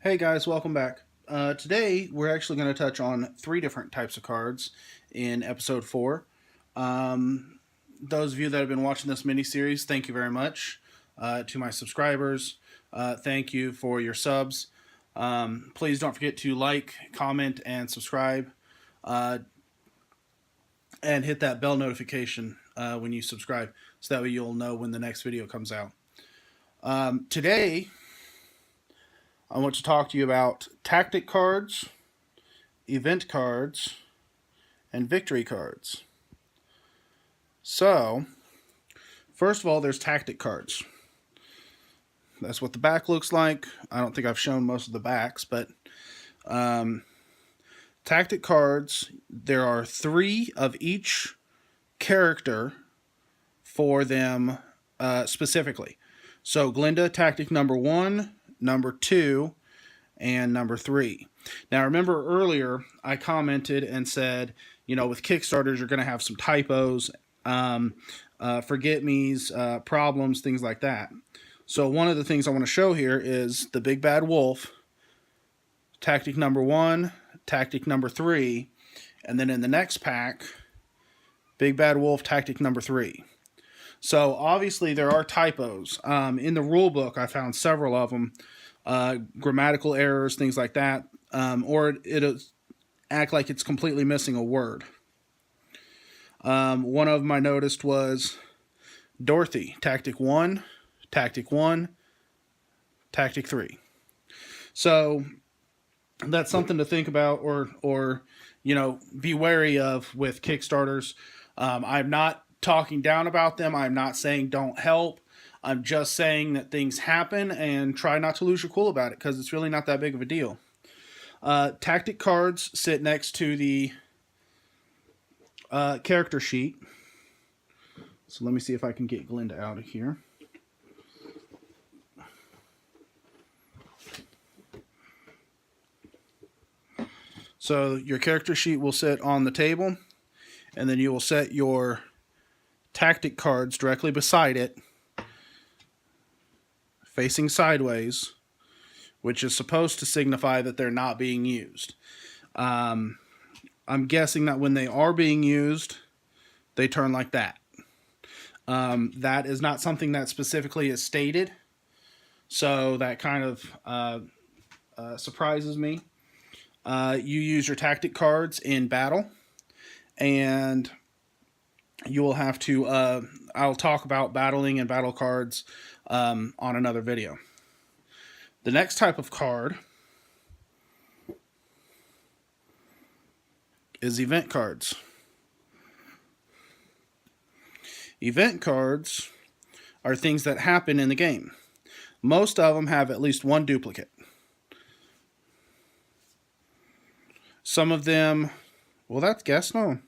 Hey guys, welcome back. Today we're actually going to touch on three different types of cards in episode 4. Those of you that have been watching this mini-series, thank you very much. To my subscribers, thank you for your subs. Please don't forget to like, comment, and subscribe. And hit that bell notification when you subscribe, so that way you'll know when the next video comes out. Today I want to talk to you about tactic cards, event cards, and victory cards. So, first of all, there's tactic cards. That's what the back looks like. I don't think I've shown most of the backs, but tactic cards, there are 3 of each character for them specifically. So, Glinda, tactic number 1, number 2, and number 3. Now, remember earlier I commented and said, with Kickstarters, you're going to have some typos, forget-me's, problems, things like that. So one of the things I want to show here is the Big Bad Wolf, tactic number 1, tactic number 3, and then in the next pack, Big Bad Wolf, tactic number 3. So obviously there are typos. In the rule book, I found several of them. Grammatical errors, things like that, or it'll act like it's completely missing a word. One of them I noticed was Dorothy, tactic 1, tactic 1, tactic 3. So that's something to think about, or be wary of with Kickstarters. I'm not talking down about them. I'm not saying don't help. I'm just saying that things happen, and try not to lose your cool about it, because it's really not that big of a deal. Tactic cards sit next to the character sheet. So let me see if I can get Glinda out of here. So your character sheet will sit on the table, and then you will set your tactic cards directly beside it, facing sideways, which is supposed to signify that they're not being used. I'm guessing that when they are being used, they turn like that. That is not something that specifically is stated, so that kind of surprises me. You use your tactic cards in battle, and you will have to, I'll talk about battling and battle cards on another video. The next type of card is event cards. Event cards are things that happen in the game. Most of them have at least one duplicate. Some of them, well, that's guess no.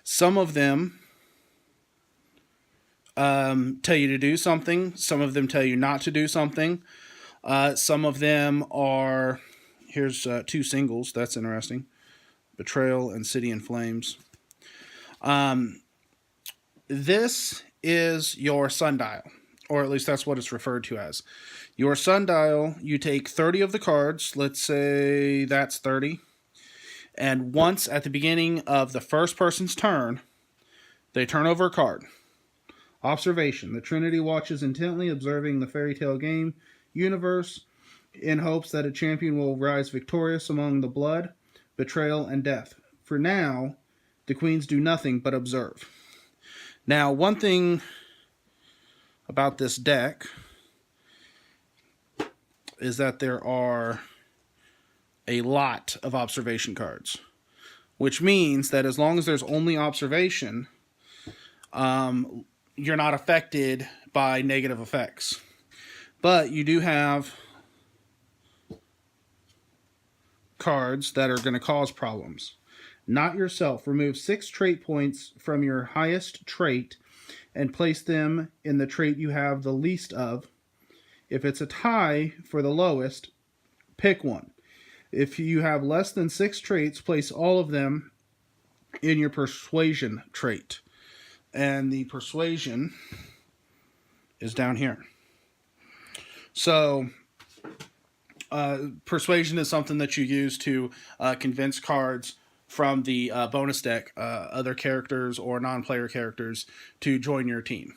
Some of them tell you to do something. Some of them tell you not to do something. Some of them are, here's 2 singles. That's interesting. Betrayal and City in Flames. This is your sundial, or at least that's what it's referred to as. Your sundial, you take 30 of the cards. Let's say that's 30. And once at the beginning of the first person's turn, they turn over a card. Observation. The Trinity watches intently, observing the Fairytale Game universe in hopes that a champion will rise victorious among the blood, betrayal, and death. For now, the queens do nothing but observe. Now, one thing about this deck is that there are a lot of observation cards, which means that as long as there's only observation, you're not affected by negative effects. But you do have cards that are going to cause problems. Not yourself. Remove 6 trait points from your highest trait and place them in the trait you have the least of. If it's a tie for the lowest, pick one. If you have less than 6 traits, place all of them in your persuasion trait. And the persuasion is down here. So Persuasion is something that you use to convince cards from the bonus deck, other characters or non-player characters, to join your team.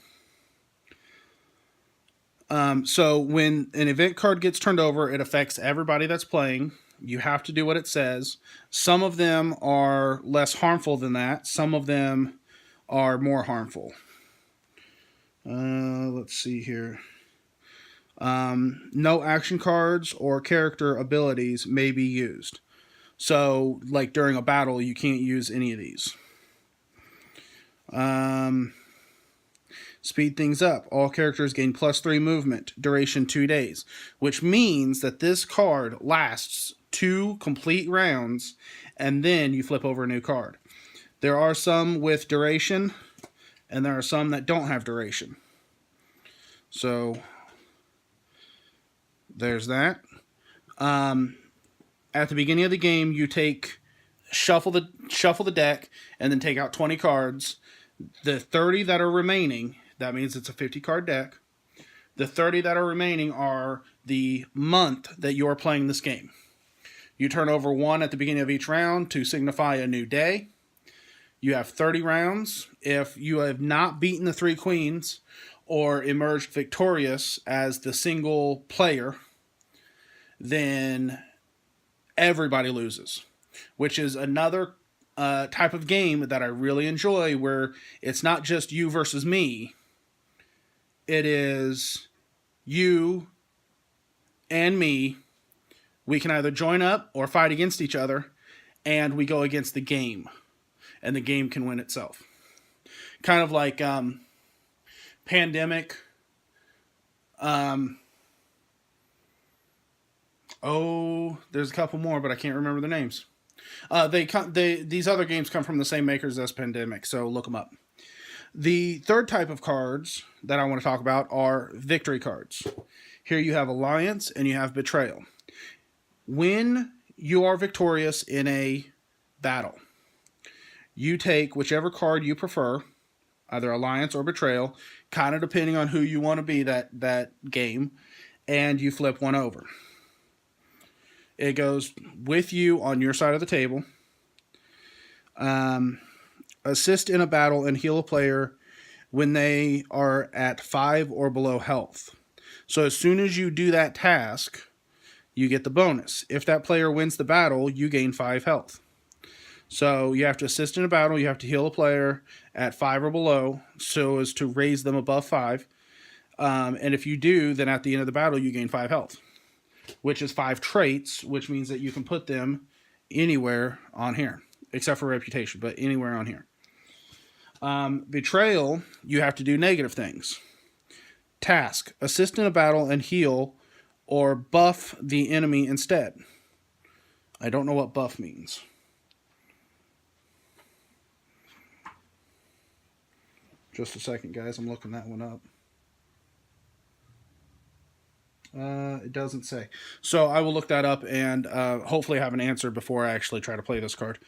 So when an event card gets turned over, it affects everybody that's playing. You have to do what it says. Some of them are less harmful than that. Some of them are more harmful. Let's see here. No action cards or character abilities may be used. So, like during a battle, you can't use any of these. Speed things up. All characters gain +3 movement, duration 2 days, which means that this card lasts 2 complete rounds, and then you flip over a new card. There are some with duration, and there are some that don't have duration. So, there's that. At the beginning of the game, you shuffle the deck, and then take out 20 cards. The 30 that are remaining, that means it's a 50-card deck. The 30 that are remaining are the month that you're playing this game. You turn over 1 at the beginning of each round to signify a new day. You have 30 rounds. If you have not beaten the 3 queens or emerged victorious as the single player, then everybody loses, which is another type of game that I really enjoy, where it's not just you versus me. It is you and me. We can either join up or fight against each other, and we go against the game, and the game can win itself. Kind of like Pandemic. There's a couple more, but I can't remember the names. These other games come from the same makers as Pandemic, so look them up. The third type of cards that I want to talk about are victory cards. Here you have Alliance and you have Betrayal. When you are victorious in a battle, you take whichever card you prefer, either Alliance or Betrayal, kind of depending on who you want to be that game, and you flip one over. It goes with you on your side of the table. Assist in a battle and heal a player when they are at 5 or below health. So as soon as you do that task, you get the bonus. If that player wins the battle, you gain 5 health. So you have to assist in a battle, you have to heal a player at 5 or below so as to raise them above 5. And if you do, then at the end of the battle, you gain 5 health, which is 5 traits, which means that you can put them anywhere on here, except for reputation, but anywhere on here. Betrayal, you have to do negative things. Task, assist in a battle and heal or buff the enemy instead. I don't know what buff means. Just a second, guys. I'm looking that one up. It doesn't say. So I will look that up and hopefully have an answer before I actually try to play this card.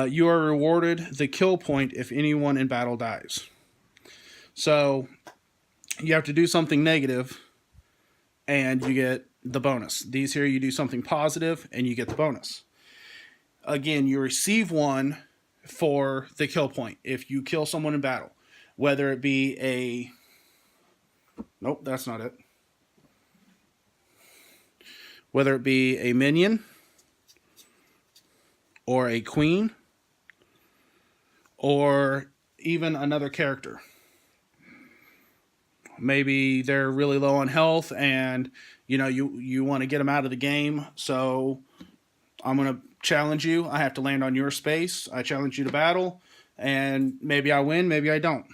You are rewarded the kill point if anyone in battle dies. So you have to do something negative and you get the bonus. These here, you do something positive and you get the bonus. Again, you receive one for the kill point if you kill someone in battle. Whether it be a... Nope, that's not it. Whether it be a minion or a queen or even another character. Maybe they're really low on health and you want to get them out of the game, so I'm going to challenge you. I have to land on your space. I challenge you to battle, and maybe I win, maybe I don't.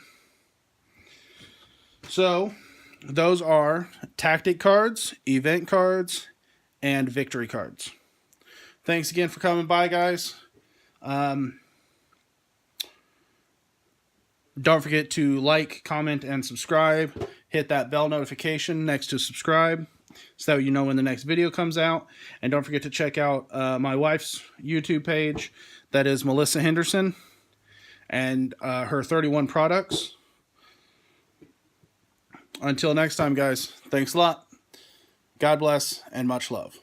So those are tactic cards, event cards, and victory cards. Thanks again for coming by, guys. Don't forget to like, comment, and subscribe. Hit that bell notification next to subscribe so that you know when the next video comes out. And don't forget to check out my wife's YouTube page. That is Melissa Henderson and her 31 products. Until next time, guys, thanks a lot. God bless and much love.